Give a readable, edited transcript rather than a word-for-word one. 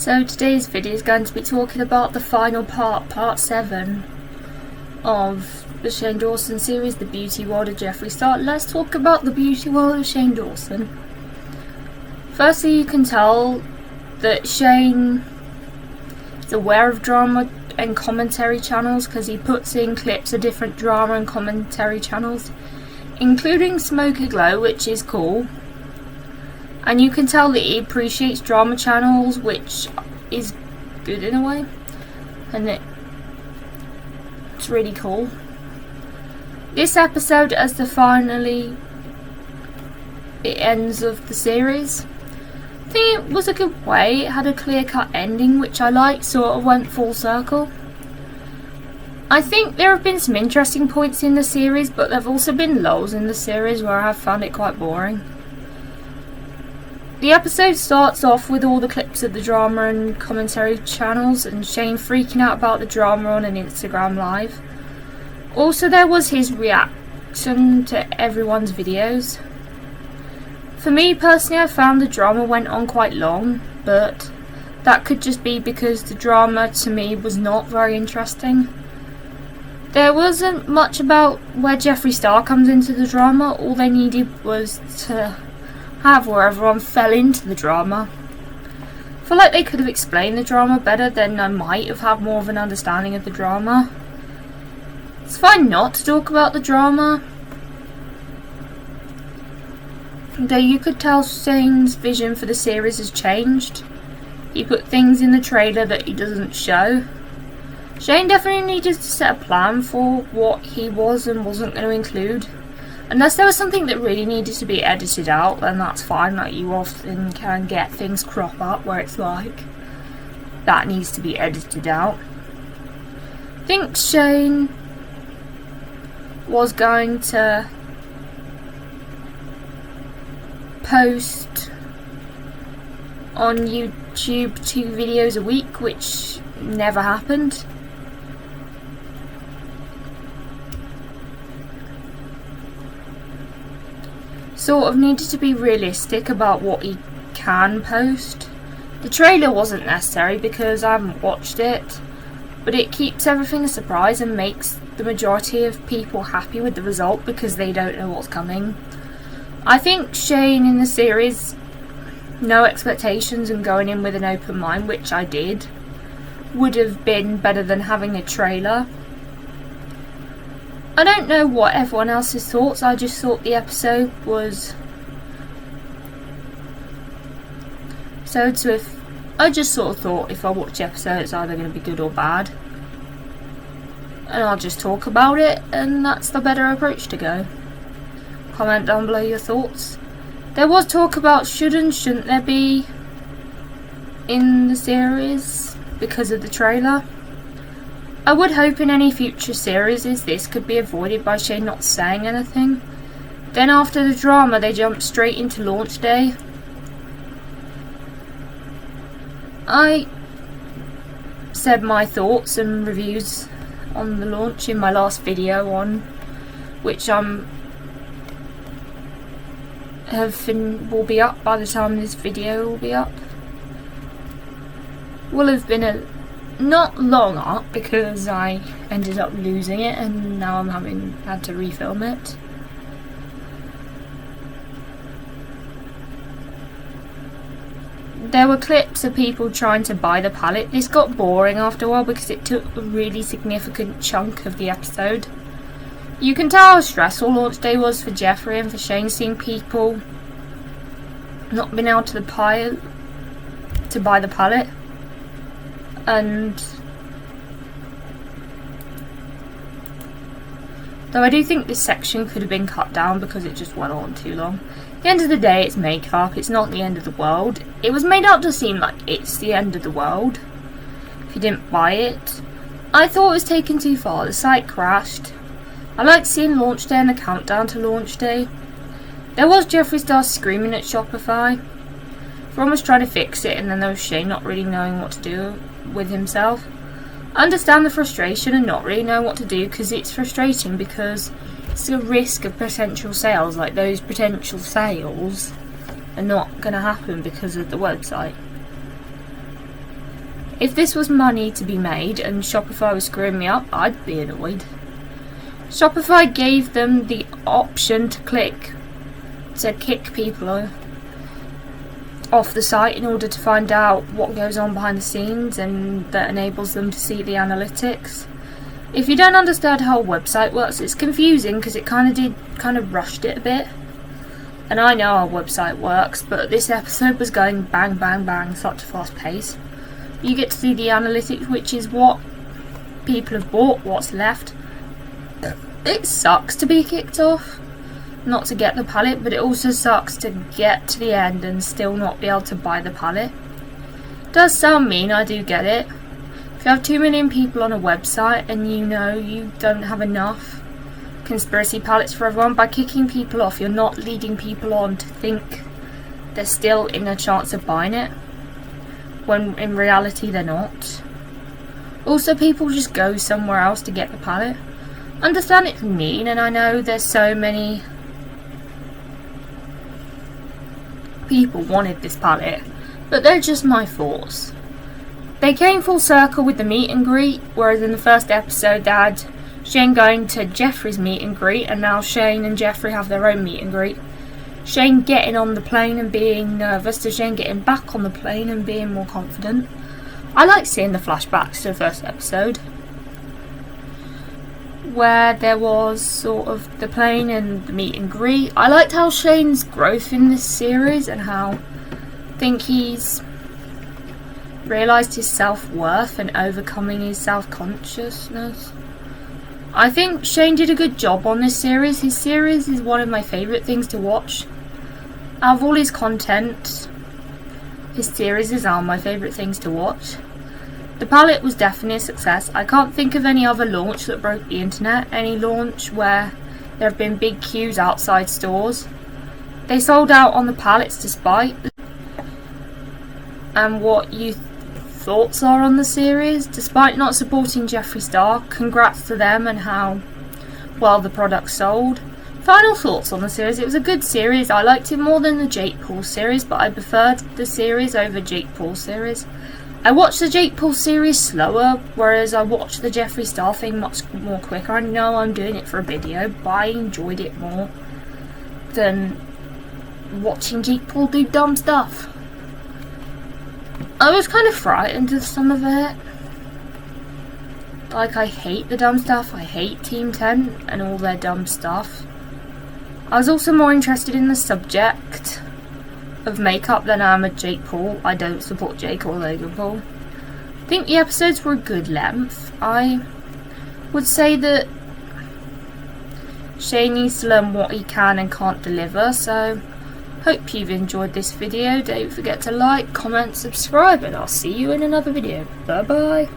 So today's video is going to be talking about the final part 7 of the Shane Dawson series, The Beauty World of Jeffree Star. Let's talk about the beauty world of Shane Dawson. Firstly, you can tell that Shane is aware of drama and commentary channels because he puts in clips of different drama and commentary channels, including Smoky Glow, which is cool. And you can tell that he appreciates drama channels, which is good in a way, and it's really cool. This episode, as the finally it ends of the series, I think it was a good way. It had a clear-cut ending, which I liked, sort of went full circle. I think there have been some interesting points in the series, but there have also been lulls in the series where I have found it quite boring. The episode starts off with all the clips of the drama and commentary channels and Shane freaking out about the drama on an Instagram live. Also, there was his reaction to everyone's videos. For me personally, I found the drama went on quite long, but that could just be because the drama to me was not very interesting. There wasn't much about where Jeffree Star comes into the drama. All they needed was to have where everyone fell into the drama. I feel like they could have explained the drama better, then I might have had more of an understanding of the drama. It's fine not to talk about the drama, though you could tell Shane's vision for the series has changed. He put things in the trailer that he doesn't show. Shane definitely needed to set a plan for what he was and wasn't going to include. Unless there was something that really needed to be edited out, then that's fine. Like, you often can get things crop up where it's like, that needs to be edited out. I think Shane was going to post on YouTube 2 videos a week, which never happened. Sort of needed to be realistic about what he can post. The trailer wasn't necessary because I haven't watched it, but it keeps everything a surprise and makes the majority of people happy with the result because they don't know what's coming. I think Shane in the series, no expectations and going in with an open mind, which I did, would have been better than having a trailer. I don't know what everyone else's thoughts. I just thought the episode was so if I just sort of thought if I watch the episode it's either going to be good or bad, and I'll just talk about it, and that's the better approach to go. Comment down below your thoughts. There was talk about shouldn't there be in the series because of the trailer. I would hope in any future series this could be avoided by Shane not saying anything. Then after the drama they jump straight into launch day. I said my thoughts and reviews on the launch in my last video on which will be up by the time this video will be up. Will have been not long up because I ended up losing it and now I'm had to refilm it. There were clips of people trying to buy the palette. This got boring after a while because it took a really significant chunk of the episode. You can tell how stressful launch day was for Jeffree and for Shane, seeing people not being able to buy the palette. And though I do think this section could have been cut down because it just went on too long. At the end of the day, it's makeup, it's not the end of the world. It was made out to seem like it's the end of the world if you didn't buy it. I thought it was taken too far. The site crashed. I liked seeing launch day and the countdown to launch day. There was Jeffree Star screaming at Shopify. Everyone was trying to fix it, and then there was Shane not really knowing what to do with himself. I understand the frustration and not really knowing what to do because it's frustrating because it's a risk of potential sales. Like, those potential sales are not going to happen because of the website. If this was money to be made and Shopify was screwing me up, I'd be annoyed. Shopify gave them the option to kick people off the site in order to find out what goes on behind the scenes, and that enables them to see the analytics. If you don't understand how a website works, it's confusing because it kind of rushed it a bit. And I know how a website works, but this episode was going bang bang bang, such a fast pace. You get to see the analytics, which is what people have bought, what's left. It sucks to be kicked off, not to get the pallet, but it also sucks to get to the end and still not be able to buy the pallet. It does sound mean, I do get it. If you have 2 million people on a website and you know you don't have enough conspiracy pallets for everyone, by kicking people off, you're not leading people on to think they're still in a chance of buying it, when in reality they're not. Also, people just go somewhere else to get the pallet. Understand it's mean, and I know there's so many people wanted this pallet, but they're just my thoughts. They came full circle with the meet and greet, whereas in the first episode they had Shane going to Jeffrey's meet and greet, and now Shane and Jeffrey have their own meet and greet. Shane getting on the plane and being nervous to Shane getting back on the plane and being more confident. I like seeing the flashbacks to the first episode, where there was sort of the plane and the meet and greet. I liked how Shane's growth in this series and how I think he's realised his self-worth and overcoming his self-consciousness. I think Shane did a good job on this series. His series is one of my favourite things to watch. Out of all his content, his series are my favourite things to watch. The pallet was definitely a success. I can't think of any other launch that broke the internet, any launch where there have been big queues outside stores. They sold out on the pallets despite. And what you thoughts are on the series, despite not supporting Jeffree Star, congrats to them and how well the product sold. Final thoughts on the series. It was a good series. I liked it more than the Jake Paul series, but I preferred the series over Jake Paul series. I watched the Jake Paul series slower, whereas I watched the Jeffree Star thing much more quicker. I know I'm doing it for a video, but I enjoyed it more than watching Jake Paul do dumb stuff. I was kind of frightened of some of it. Like, I hate the dumb stuff. I hate Team 10 and all their dumb stuff. I was also more interested in the subject of makeup than I am at Jake Paul. I don't support Jake or Logan Paul. I think the episodes were a good length. I would say that Shane needs to learn what he can and can't deliver, so hope you've enjoyed this video. Don't forget to like, comment, subscribe, and I'll see you in another video. Bye bye.